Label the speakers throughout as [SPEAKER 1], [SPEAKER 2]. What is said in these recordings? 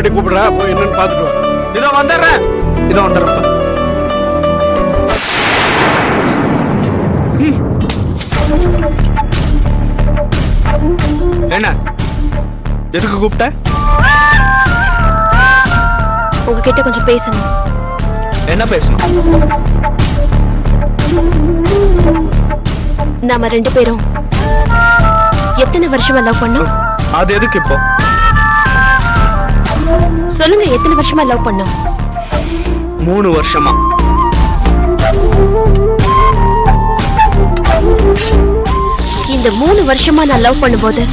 [SPEAKER 1] பொண்டாட்டி கூப்பிடுறா, போய் என்னன்னு பாத்துட்டு வா.
[SPEAKER 2] இதோ வந்துடுறேன். என்ன எதுக்கு கூப்பிட்ட?
[SPEAKER 3] உங்ககிட்ட கொஞ்சம் பேசணும்.
[SPEAKER 2] என்ன பேசணும்?
[SPEAKER 3] நாம 2 பேரும் எத்தனை வருஷமா லவ் பண்ணோம்?
[SPEAKER 2] அது எதுக்கு இப்போ?
[SPEAKER 3] சொல்லுங்க, எத்தனை வருஷமா லவ் பண்ணோம்?
[SPEAKER 2] 3 வருஷமா.
[SPEAKER 3] இந்த 3 வருஷமா நான் லவ் பண்ணும்போது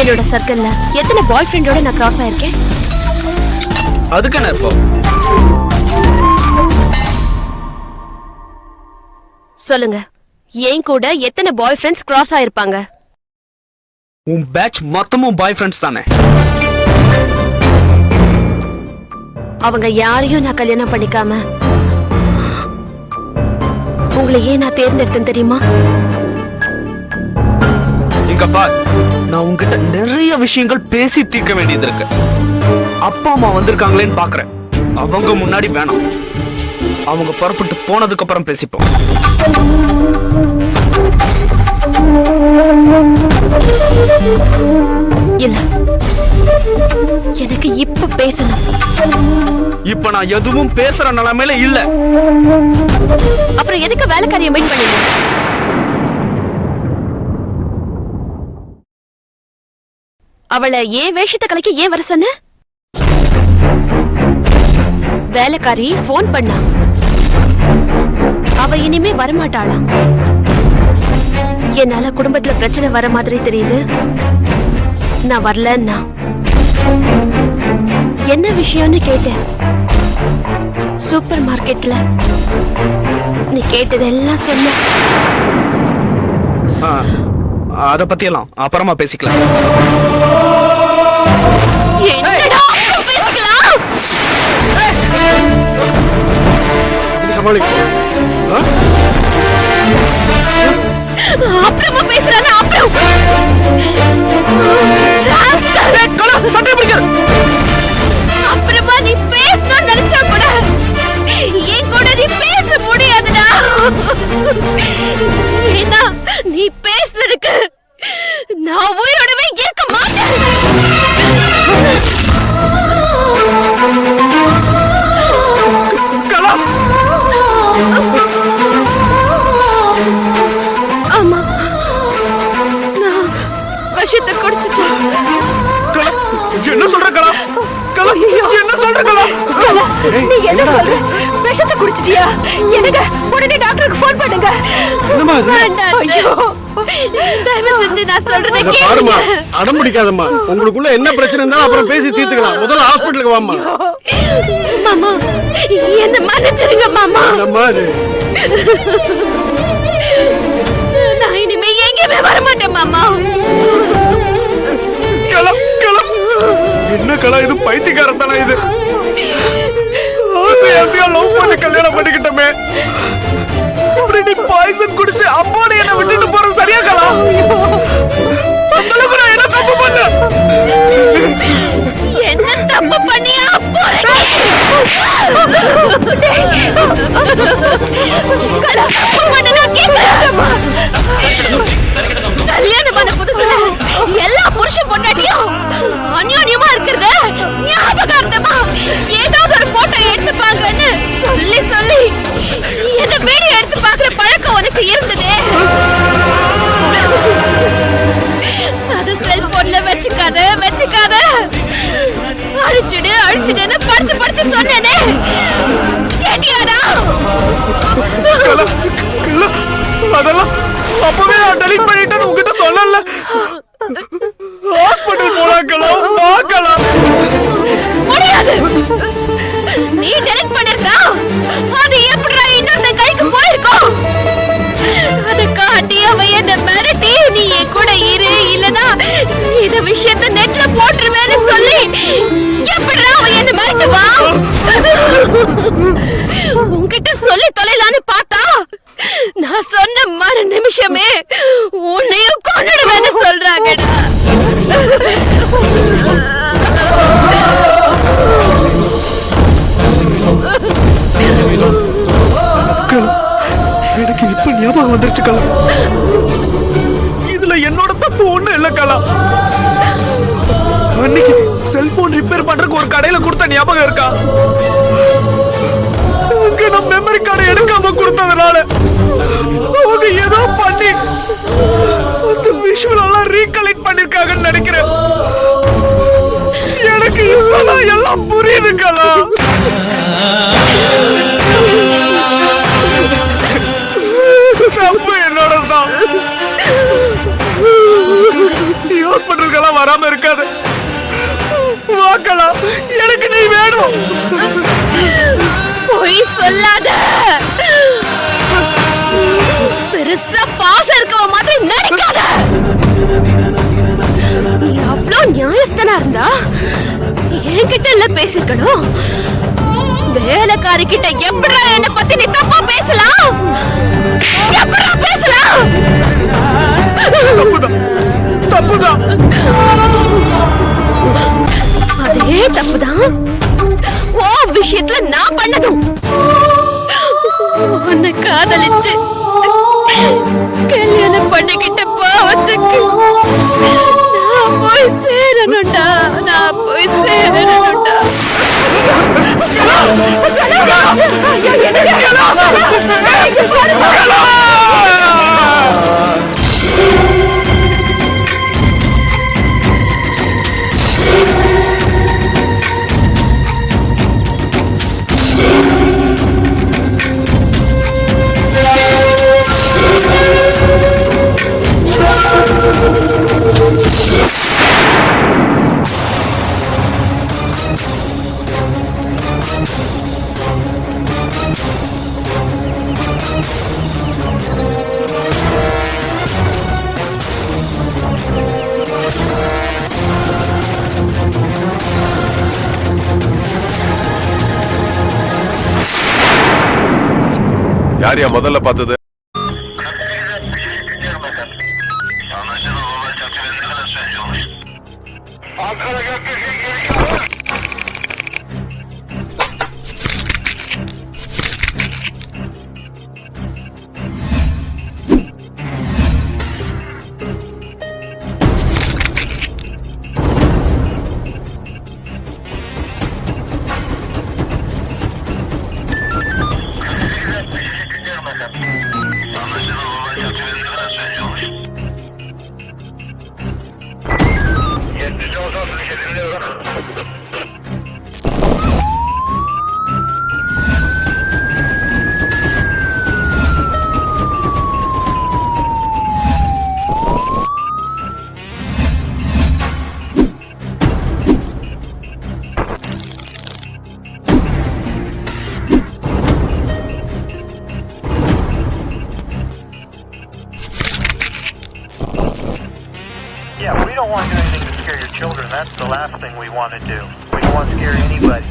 [SPEAKER 3] என்னோட சர்க்கிள்ல எத்தனை பாய் ஃப்ரெண்டோட நான் கிராஸ் ஆயிருக்கேன்?
[SPEAKER 2] அதுக்கு என்ன இப்போ?
[SPEAKER 3] சொல்லுங்க, ஏன் கூட எத்தனை பாய் ஃப்ரெண்ட்ஸ் கிராஸ் ஆயிருப்பாங்க?
[SPEAKER 2] உன் பேட்ச் மொத்தமும் பாய் ஃப்ரெண்ட்ஸ் தானே?
[SPEAKER 3] அவங்க யாரையும் நான் கல்யாணம் பண்ணிக்காம உங்களை ஏன் நான் தேர்ந்தெடுத்தேன் தெரியுமா?
[SPEAKER 2] இங்க பார், நான் உன்கிட்ட நிறைய விஷயங்கள் பேசி தீர்க்க வேண்டியது இருக்கு. அப்பா அம்மா வந்திருக்காங்களேன்னு பாக்குறேன். அவங்க முன்னாடி வேணாம். அவங்க புறப்பட்டு போனதுக்கு அப்புறம் பேசிப்போம்.
[SPEAKER 3] இல்ல, எனக்கு இப்ப பேசணும்.
[SPEAKER 2] இப்ப நான் எதுவும் பேசுற நிலைமையில இல்ல.
[SPEAKER 3] அப்புறம் எதுக்கு வேலைக்காரியை மீட் பண்ணீங்க? அவளை ஏன் வேஷத்தை கலைக்க ஏன் வர சொன்ன? வேலைக்காரி போன் பண்ணா. அவ இனிமே வரமாட்டாளாம். என்னால குடும்பத்துல பிரச்சனை வர மாதிரி தெரியுது. நான் வரலன்னா என்ன விஷயம்னு கேட்டேன். சூப்பர் மார்க்கெட்ல நீ கேட்டதெல்லாம் சொன்ன.
[SPEAKER 2] அத பத்தி எல்லாம் அப்புறமா பேசிக்கலாம்.
[SPEAKER 3] என்னடா பேசிக்கலாம்? அப்புறமா பேசுறானே. அப்புறமா நீ பேசணும்னு நினைச்சா கூட என் கூட நீ பேச முடியாதுடா. ஏன்னா நீ பேசுறதுக்கு நான் உயிரோடவே இருக்க மாட்டேன். ஆமா, நான் விஷத்தை குடிச்சிட்டேன்.
[SPEAKER 2] என்ன சொல்ற கலா? கலா, என்ன சொல்ற கலா?
[SPEAKER 4] நீ என்ன சொல்ற? விஷத்தை குடிச்சிட்டியா? எனக்கு உடனே டாக்டருக்கு ஃபோன் பண்ணுங்க.
[SPEAKER 3] ஐயோ, தயவு செஞ்சு நான் சொல்றதை
[SPEAKER 1] பாருமா,
[SPEAKER 3] கேளுங்க.
[SPEAKER 1] அடம் பிடிக்காதம்மா. உங்களுக்குள்ள என்ன பிரச்சனை இருந்தாலும் அப்புறம் பேசி தீர்த்துக்கலாம். முதல்ல ஹாஸ்பிட்டலுக்கு வாம்மா.
[SPEAKER 3] மாமா, என்ன மன்னிச்சிருங்க மாமா. நான் இனிமே எங்கேயுமே வரமாட்டேன் மாமா.
[SPEAKER 2] கலா, கலா, என்ன கலா, இது பைத்தியக்காரத்தானா? இது ஆசையா லவ் பண்ணி கல்யாணம் பண்ணிக்கிட்டமே. இப்படி நீ பாய்சன் குடிச்சு அம்மாடி என்ன விட்டுட்டு போற சரியா கலா? அந்த அளவுக்கு நான் என்ன தப்பு பண்ண?
[SPEAKER 3] என்ன தப்பு பண்ணியா போறீங்க? கல்யாணமான புதுசுல எல்லா புருஷன் பொண்டாட்டியும் அந்யோன்யமா இருக்கிறத ஞாபகார்த்தமா ஏதாவது ஒரு போட்டோ எடுத்து பாக்குறேன்னு சொல்லி சொல்லி என்ன வீடியோ எடுத்து பாக்குற பழக்கம் உனக்கு இருந்ததே. அது செல்போன்ல வச்சுக்காத வச்சுக்காத, அழிச்சுடு அழிச்சுடுன்னு படிச்சு படிச்சு சொன்னேனே, கேட்டியாடா?
[SPEAKER 2] அதெல்லாம் அப்பவே நான் டெலிட் பண்ணிட்டேன்னு உங்ககிட்ட சொல்லல. ஹாஸ்பிட்டல் போலாம், பார்க்கலாம்.
[SPEAKER 3] முடியாது. நீ டெலிட் பண்ணிருந்தா அது எப்படிடா இன்னொரு கைக்கு போயிருக்கும்? அத காட்டி அவ என்ன மிரட்டி நீ என் கூட இரு, இல்லனா இந்த விஷயத்தை நெட்ல போட்டுருவேன்னு சொல்லி எப்படிடா அவ என்ன மிரட்டுவா? உன்கிட்ட சொல்லி தொலைலான்னு பார்த்தா நான் சொன்ன மறு நிமிஷமே உன்னையும் கொன்னுடுவேன்னு சொல்றாங்கடா.
[SPEAKER 2] எனக்கு இப்ப ஞாபகம் வந்துருச்சு கலா. இதுல என்னோட தப்பு ஒண்ணு இல்ல கலா. அன்னைக்கு செல்போன் ரிப்பேர் பண்றதுக்கு ஒரு கடையில கொடுத்த ஞாபகம் இருக்கா? அங்க நான் மெமரி கார்டு எடுக்காம கொடுத்ததுனால அவங்க ஏதோ பண்ணி அந்த விஷுவல் எல்லாம் ரீகலெக்ட் பண்ணிருக்காங்கன்னு நினைக்கிறேன். எனக்கு இப்பதான் எல்லாம் புரியுது கலா. தப்பு என்னோடதான். ஹாஸ்பிட்டலுக்கெல்லாம் வராம இருக்காது. வாக்கலாம், எனக்கு நீ வேணும்.
[SPEAKER 3] பொய் சொல்லாத. பெருசா பாசம் இருக்கவ மாதிரி நடிக்காத. நீ அவ்வளோ நியாயஸ்தனா இருந்தா என்கிட்ட இல்ல பேசிருக்கணும். வேலைக்காரி கிட்ட எப்படா என்ன பத்தி நீ தப்பா பேசலாம்? எப்படா பேசலாம்?
[SPEAKER 2] தப்புதான்.
[SPEAKER 3] அதே தப்புதான் ஓ விஷயத்துல நான் பண்ணதும். உன்னை காதலிச்சு கல்யாணம் பண்ணிக்கிட்ட பாவத்துக்கு நான் போய் சேரணும்டா. நான் போய் சேரணும்டா.
[SPEAKER 5] யாரையா முதல்ல பார்த்தது?
[SPEAKER 6] Yeah, we don't want to do anything to scare your children. That's the last thing we want to do. We don't want to scare anybody.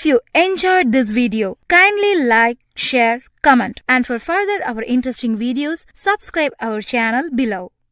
[SPEAKER 7] If you enjoyed this video, kindly like, share, comment, and for further our interesting videos, subscribe our channel below.